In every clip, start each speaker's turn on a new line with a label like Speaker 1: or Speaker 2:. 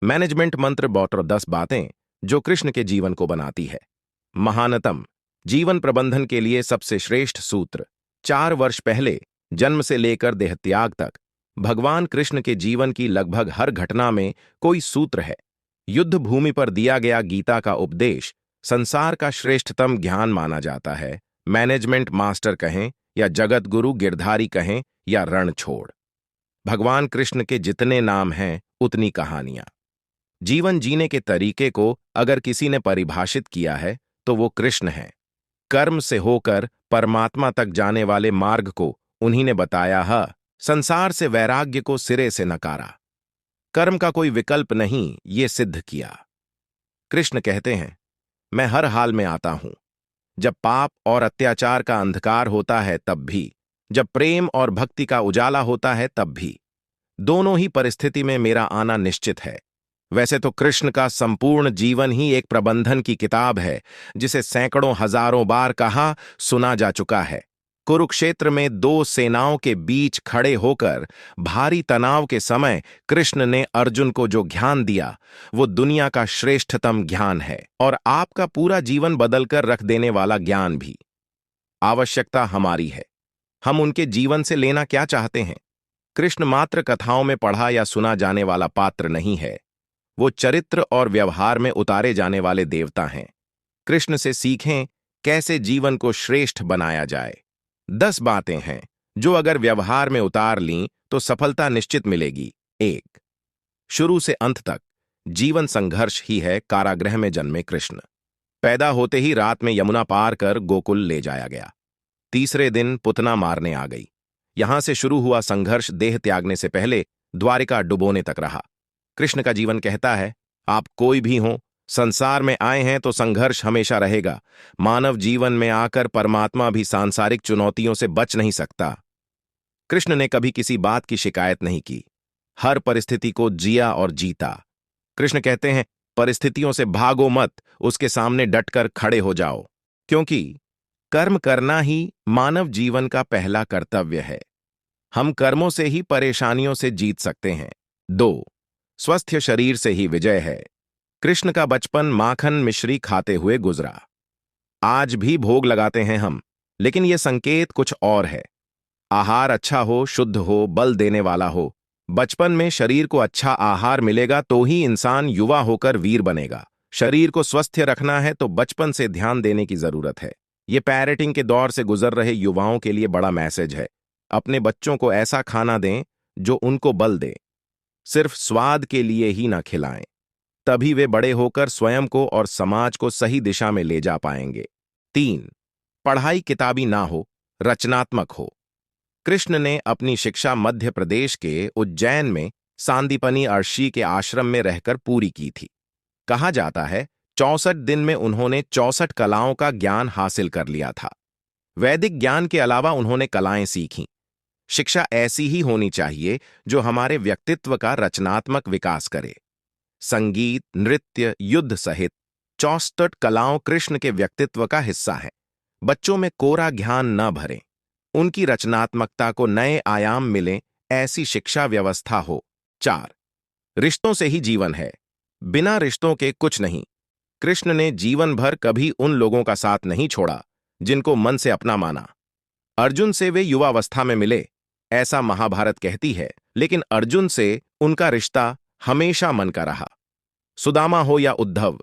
Speaker 1: Management मंत्र बॉटर 10 बातें जो कृष्ण के जीवन को बनाती है। महानतम जीवन प्रबंधन के लिए सबसे श्रेष्ठ सूत्र। 4 वर्ष पहले जन्म से लेकर देहत्याग तक भगवान कृष्ण के जीवन की लगभग हर घटना में कोई सूत्र है। युद्ध भूमि पर दिया गया गीता का उपदेश संसार का श्रेष्ठतम ज्ञान माना जाता है। मैनेजमेंट मास्टर कहें या जगत गुरु गिरधारी कहें या रण छोड़, भगवान कृष्ण के जितने नाम हैं उतनी कहानियां। जीवन जीने के तरीके को अगर किसी ने परिभाषित किया है तो वो कृष्ण है। कर्म से होकर परमात्मा तक जाने वाले मार्ग को उन्हीं ने बताया है। संसार से वैराग्य को सिरे से नकारा, कर्म का कोई विकल्प नहीं ये सिद्ध किया। कृष्ण कहते हैं, मैं हर हाल में आता हूं, जब पाप और अत्याचार का अंधकार होता है तब भी, जब प्रेम और भक्ति का उजाला होता है तब भी। दोनों ही परिस्थिति में मेरा आना निश्चित है। वैसे तो कृष्ण का संपूर्ण जीवन ही एक प्रबंधन की किताब है, जिसे सैकड़ों हजारों बार कहा सुना जा चुका है। कुरुक्षेत्र में 2 सेनाओं के बीच खड़े होकर भारी तनाव के समय कृष्ण ने अर्जुन को जो ज्ञान दिया वो दुनिया का श्रेष्ठतम ज्ञान है, और आपका पूरा जीवन बदलकर रख देने वाला ज्ञान भी। आवश्यकता हमारी है, हम उनके जीवन से लेना क्या चाहते हैं। कृष्ण मात्र कथाओं में पढ़ा या सुना जाने वाला पात्र नहीं है, वो चरित्र और व्यवहार में उतारे जाने वाले देवता हैं। कृष्ण से सीखें कैसे जीवन को श्रेष्ठ बनाया जाए। 10 बातें हैं जो अगर व्यवहार में उतार लीं तो सफलता निश्चित मिलेगी। 1, शुरू से अंत तक जीवन संघर्ष ही है। कारागृह में जन्मे कृष्ण, पैदा होते ही रात में यमुना पार कर गोकुल ले जाया गया। तीसरे दिन पुतना मारने आ गई। यहां से शुरू हुआ संघर्ष देह त्यागने से पहले द्वारिका डुबोने तक रहा। कृष्ण का जीवन कहता है, आप कोई भी हो, संसार में आए हैं तो संघर्ष हमेशा रहेगा। मानव जीवन में आकर परमात्मा भी सांसारिक चुनौतियों से बच नहीं सकता। कृष्ण ने कभी किसी बात की शिकायत नहीं की, हर परिस्थिति को जिया और जीता। कृष्ण कहते हैं, परिस्थितियों से भागो मत, उसके सामने डटकर खड़े हो जाओ, क्योंकि कर्म करना ही मानव जीवन का पहला कर्तव्य है। हम कर्मों से ही परेशानियों से जीत सकते हैं। 2, स्वस्थ शरीर से ही विजय है। कृष्ण का बचपन माखन मिश्री खाते हुए गुजरा। आज भी भोग लगाते हैं हम, लेकिन यह संकेत कुछ और है। आहार अच्छा हो, शुद्ध हो, बल देने वाला हो। बचपन में शरीर को अच्छा आहार मिलेगा तो ही इंसान युवा होकर वीर बनेगा। शरीर को स्वस्थ रखना है तो बचपन से ध्यान देने की जरूरत है। ये पेरेंटिंग के दौर से गुजर रहे युवाओं के लिए बड़ा मैसेज है। अपने बच्चों को ऐसा खाना दें जो उनको बल दे, सिर्फ स्वाद के लिए ही ना खिलाएं, तभी वे बड़े होकर स्वयं को और समाज को सही दिशा में ले जा पाएंगे। 3, पढ़ाई किताबी ना हो, रचनात्मक हो। कृष्ण ने अपनी शिक्षा मध्य प्रदेश के उज्जैन में सांदीपनी ऋषि के आश्रम में रहकर पूरी की थी। कहा जाता है 64 दिन में उन्होंने 64 कलाओं का ज्ञान हासिल कर लिया था। वैदिक ज्ञान के अलावा उन्होंने कलाएं सीखीं। शिक्षा ऐसी ही होनी चाहिए जो हमारे व्यक्तित्व का रचनात्मक विकास करे। संगीत, नृत्य, युद्ध सहित 64 कलाओं कृष्ण के व्यक्तित्व का हिस्सा हैं। बच्चों में कोरा ज्ञान न भरें, उनकी रचनात्मकता को नए आयाम मिलें, ऐसी शिक्षा व्यवस्था हो। 4, रिश्तों से ही जीवन है, बिना रिश्तों के कुछ नहीं। कृष्ण ने जीवन भर कभी उन लोगों का साथ नहीं छोड़ा जिनको मन से अपना माना। अर्जुन से वे युवावस्था में मिले, ऐसा महाभारत कहती है, लेकिन अर्जुन से उनका रिश्ता हमेशा मन का रहा। सुदामा हो या उद्धव,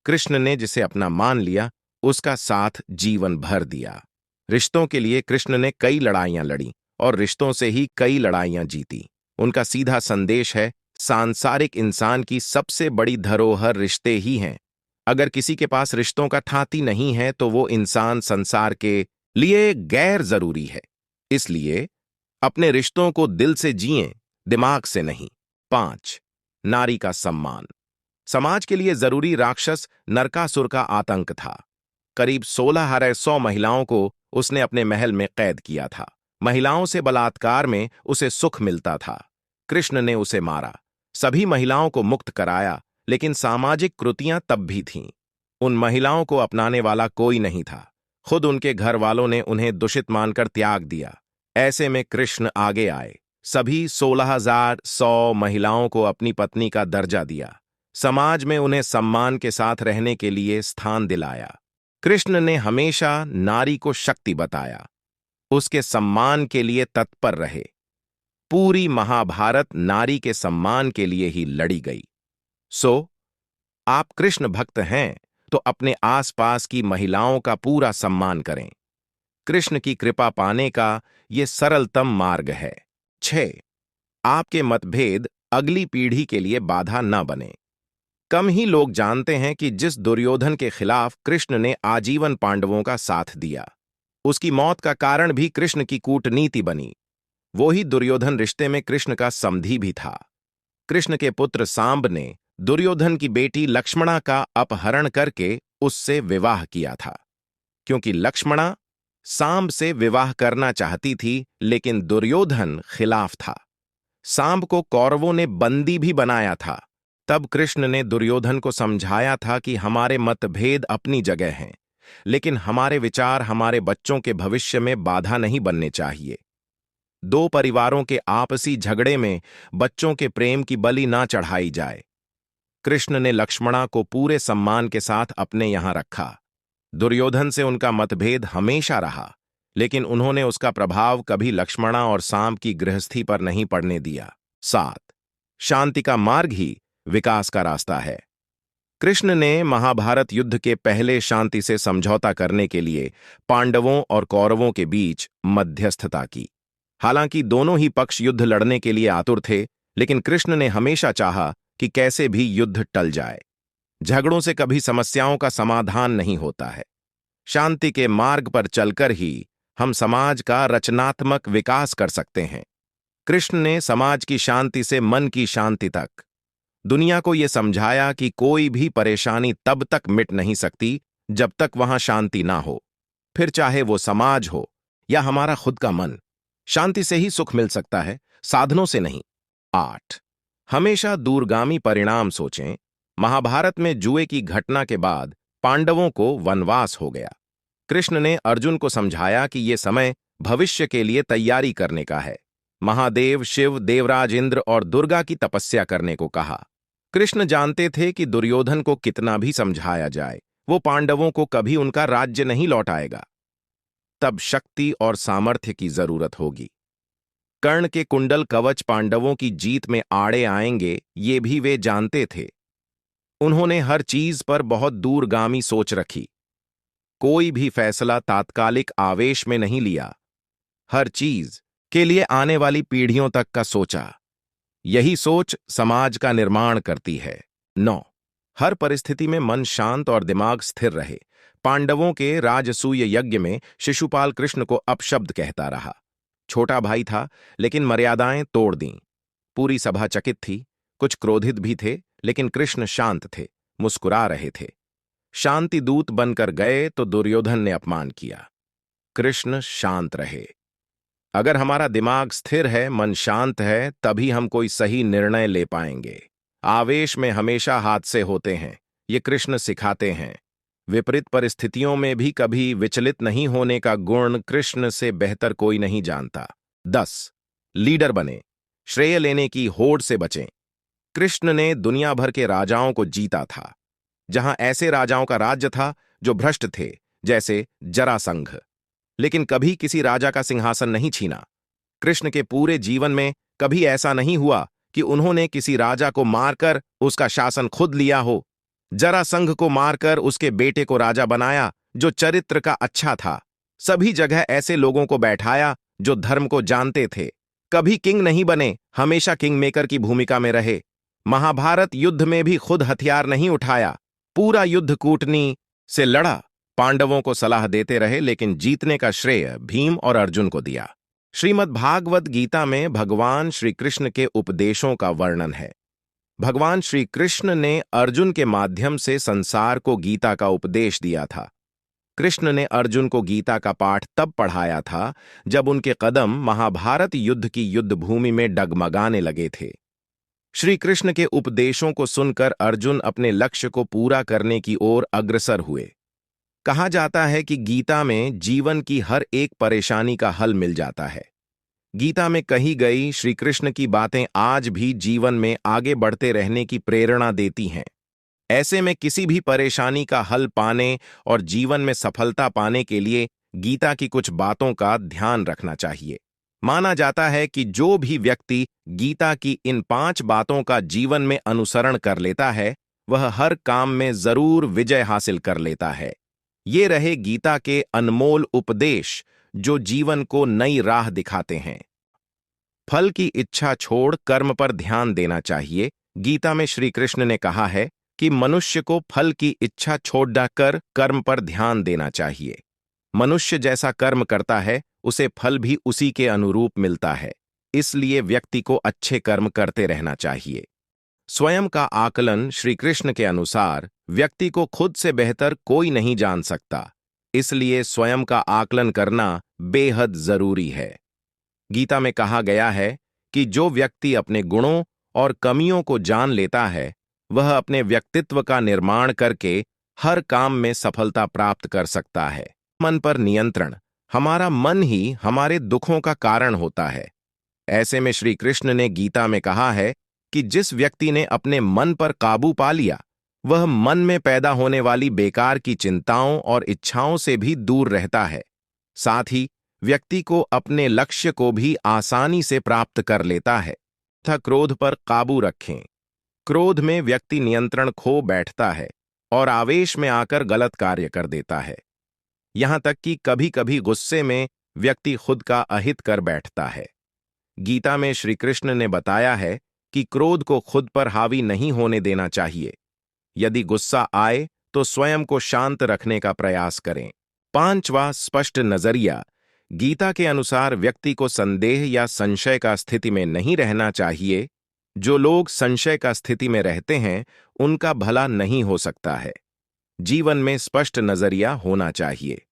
Speaker 1: कृष्ण ने जिसे अपना मान लिया उसका साथ जीवन भर दिया। रिश्तों के लिए कृष्ण ने कई लड़ाइयां लड़ी और रिश्तों से ही कई लड़ाइयां जीती। उनका सीधा संदेश है, सांसारिक इंसान की सबसे बड़ी धरोहर रिश्ते ही हैं। अगर किसी के पास रिश्तों का ठाती नहीं है तो वो इंसान संसार के लिए गैर जरूरी है। इसलिए अपने रिश्तों को दिल से जिएं, दिमाग से नहीं। 5, नारी का सम्मान। समाज के लिए जरूरी राक्षस नरकासुर का आतंक था। करीब 16,100 महिलाओं को उसने अपने महल में कैद किया था। महिलाओं से बलात्कार में उसे सुख मिलता था। कृष्ण ने उसे मारा, सभी महिलाओं को मुक्त कराया, लेकिन सामाजिक कृतियां तब भी थीं। उन महिलाओं को अपनाने वाला कोई नहीं था। खुद उनके घर वालों ने उन्हें दूषित मानकर त्याग दिया। ऐसे में कृष्ण आगे आए, सभी 16,100 महिलाओं को अपनी पत्नी का दर्जा दिया। समाज में उन्हें सम्मान के साथ रहने के लिए स्थान दिलाया। कृष्ण ने हमेशा नारी को शक्ति बताया, उसके सम्मान के लिए तत्पर रहे। पूरी महाभारत नारी के सम्मान के लिए ही लड़ी गई। सो, आप कृष्ण भक्त हैं तो अपने आसपास की महिलाओं का पूरा सम्मान करें। कृष्ण की कृपा पाने का ये सरलतम मार्ग है। 6. आपके मतभेद अगली पीढ़ी के लिए बाधा न बने। कम ही लोग जानते हैं कि जिस दुर्योधन के खिलाफ कृष्ण ने आजीवन पांडवों का साथ दिया, उसकी मौत का कारण भी कृष्ण की कूटनीति बनी। वो ही दुर्योधन रिश्ते में कृष्ण का समधी भी था। कृष्ण के पुत्र सांब ने दुर्योधन की बेटी लक्ष्मणा का अपहरण करके उससे विवाह किया था, क्योंकि लक्ष्मणा सांब से विवाह करना चाहती थी, लेकिन दुर्योधन खिलाफ था। सांब को कौरवों ने बंदी भी बनाया था। तब कृष्ण ने दुर्योधन को समझाया था कि हमारे मतभेद अपनी जगह हैं, लेकिन हमारे विचार हमारे बच्चों के भविष्य में बाधा नहीं बनने चाहिए। दो परिवारों के आपसी झगड़े में बच्चों के प्रेम की बलि ना चढ़ाई जाए। कृष्ण ने लक्ष्मणा को पूरे सम्मान के साथ अपने यहां रखा। दुर्योधन से उनका मतभेद हमेशा रहा, लेकिन उन्होंने उसका प्रभाव कभी लक्ष्मणा और सांब की गृहस्थी पर नहीं पड़ने दिया। 7. शांति का मार्ग ही विकास का रास्ता है। कृष्ण ने महाभारत युद्ध के पहले शांति से समझौता करने के लिए पांडवों और कौरवों के बीच मध्यस्थता की। हालांकि दोनों ही पक्ष युद्ध लड़ने के लिए आतुर थे, लेकिन कृष्ण ने हमेशा चाहा कि कैसे भी युद्ध टल जाए। झगड़ों से कभी समस्याओं का समाधान नहीं होता है। शांति के मार्ग पर चलकर ही हम समाज का रचनात्मक विकास कर सकते हैं। कृष्ण ने समाज की शांति से मन की शांति तक दुनिया को यह समझाया कि कोई भी परेशानी तब तक मिट नहीं सकती जब तक वहां शांति ना हो, फिर चाहे वो समाज हो या हमारा खुद का मन। शांति से ही सुख मिल सकता है, साधनों से नहीं। 8. हमेशा दूरगामी परिणाम सोचें। महाभारत में जुए की घटना के बाद पांडवों को वनवास हो गया। कृष्ण ने अर्जुन को समझाया कि यह समय भविष्य के लिए तैयारी करने का है। महादेव शिव, देवराज इंद्र और दुर्गा की तपस्या करने को कहा। कृष्ण जानते थे कि दुर्योधन को कितना भी समझाया जाए, वो पांडवों को कभी उनका राज्य नहीं लौटाएगा। तब शक्ति और सामर्थ्य की जरूरत होगी। कर्ण के कुंडल कवच पांडवों की जीत में आड़े आएंगे, ये भी वे जानते थे। उन्होंने हर चीज पर बहुत दूरगामी सोच रखी। कोई भी फैसला तात्कालिक आवेश में नहीं लिया। हर चीज के लिए आने वाली पीढ़ियों तक का सोचा। यही सोच समाज का निर्माण करती है। 9. हर परिस्थिति में मन शांत और दिमाग स्थिर रहे। पांडवों के राजसूय यज्ञ में शिशुपाल कृष्ण को अपशब्द कहता रहा। छोटा भाई था, लेकिन मर्यादाएं तोड़ दीं। पूरी सभा चकित थी, कुछ क्रोधित भी थे, लेकिन कृष्ण शांत थे, मुस्कुरा रहे थे। शांति दूत बनकर गए तो दुर्योधन ने अपमान किया। कृष्ण शांत रहे। अगर हमारा दिमाग स्थिर है, मन शांत है, तभी हम कोई सही निर्णय ले पाएंगे। आवेश में हमेशा हादसे होते हैं, ये कृष्ण सिखाते हैं। विपरीत परिस्थितियों में भी कभी विचलित नहीं होने का गुण कृष्ण से बेहतर कोई नहीं जानता। 10. लीडर बने, श्रेय लेने की होड़ से बचें। कृष्ण ने दुनिया भर के राजाओं को जीता था। जहां ऐसे राजाओं का राज्य था जो भ्रष्ट थे, जैसे जरासंघ, लेकिन कभी किसी राजा का सिंहासन नहीं छीना। कृष्ण के पूरे जीवन में कभी ऐसा नहीं हुआ कि उन्होंने किसी राजा को मारकर उसका शासन खुद लिया हो। जरासंघ को मारकर उसके बेटे को राजा बनाया, जो चरित्र का अच्छा था। सभी जगह ऐसे लोगों को बैठाया जो धर्म को जानते थे। कभी किंग नहीं बने, हमेशा किंग मेकर की भूमिका में रहे। महाभारत युद्ध में भी खुद हथियार नहीं उठाया, पूरा युद्ध कूटनी से लड़ा। पांडवों को सलाह देते रहे, लेकिन जीतने का श्रेय भीम और अर्जुन को दिया। श्रीमद् भागवत गीता में भगवान श्री कृष्ण के उपदेशों का वर्णन है। भगवान श्री कृष्ण ने अर्जुन के माध्यम से संसार को गीता का उपदेश दिया था। कृष्ण ने अर्जुन को गीता का पाठ तब पढ़ाया था जब उनके कदम महाभारत युद्ध की युद्ध भूमि में डगमगाने लगे थे। श्री कृष्ण के उपदेशों को सुनकर अर्जुन अपने लक्ष्य को पूरा करने की ओर अग्रसर हुए। कहा जाता है कि गीता में जीवन की हर एक परेशानी का हल मिल जाता है। गीता में कही गई श्री कृष्ण की बातें आज भी जीवन में आगे बढ़ते रहने की प्रेरणा देती हैं। ऐसे में किसी भी परेशानी का हल पाने और जीवन में सफलता पाने के लिए गीता की कुछ बातों का ध्यान रखना चाहिए। माना जाता है कि जो भी व्यक्ति गीता की इन 5 बातों का जीवन में अनुसरण कर लेता है, वह हर काम में जरूर विजय हासिल कर लेता है। ये रहे गीता के अनमोल उपदेश जो जीवन को नई राह दिखाते हैं। फल की इच्छा छोड़ कर्म पर ध्यान देना चाहिए। गीता में श्री कृष्ण ने कहा है कि मनुष्य को फल की इच्छा छोड़कर कर्म पर ध्यान देना चाहिए। मनुष्य जैसा कर्म करता है, उसे फल भी उसी के अनुरूप मिलता है। इसलिए व्यक्ति को अच्छे कर्म करते रहना चाहिए। स्वयं का आकलन श्री कृष्ण के अनुसार व्यक्ति को खुद से बेहतर कोई नहीं जान सकता। इसलिए स्वयं का आकलन करना बेहद जरूरी है। गीता में कहा गया है कि जो व्यक्ति अपने गुणों और कमियों को जान लेता है, वह अपने व्यक्तित्व का निर्माण करके हर काम में सफलता प्राप्त कर सकता है। मन पर नियंत्रण। हमारा मन ही हमारे दुखों का कारण होता है। ऐसे में श्री कृष्ण ने गीता में कहा है कि जिस व्यक्ति ने अपने मन पर काबू पा लिया, वह मन में पैदा होने वाली बेकार की चिंताओं और इच्छाओं से भी दूर रहता है। साथ ही व्यक्ति को अपने लक्ष्य को भी आसानी से प्राप्त कर लेता है। तथा क्रोध पर काबू रखें। क्रोध में व्यक्ति नियंत्रण खो बैठता है और आवेश में आकर गलत कार्य कर देता है। यहां तक कि कभी-कभी गुस्से में व्यक्ति खुद का अहित कर बैठता है। गीता में श्री कृष्ण ने बताया है कि क्रोध को खुद पर हावी नहीं होने देना चाहिए। यदि गुस्सा आए तो स्वयं को शांत रखने का प्रयास करें। 5वां स्पष्ट नजरिया। गीता के अनुसार व्यक्ति को संदेह या संशय का स्थिति में नहीं रहना चाहिए। जो लोग संशय का स्थिति में रहते हैं, उनका भला नहीं हो सकता है। जीवन में स्पष्ट नजरिया होना चाहिए।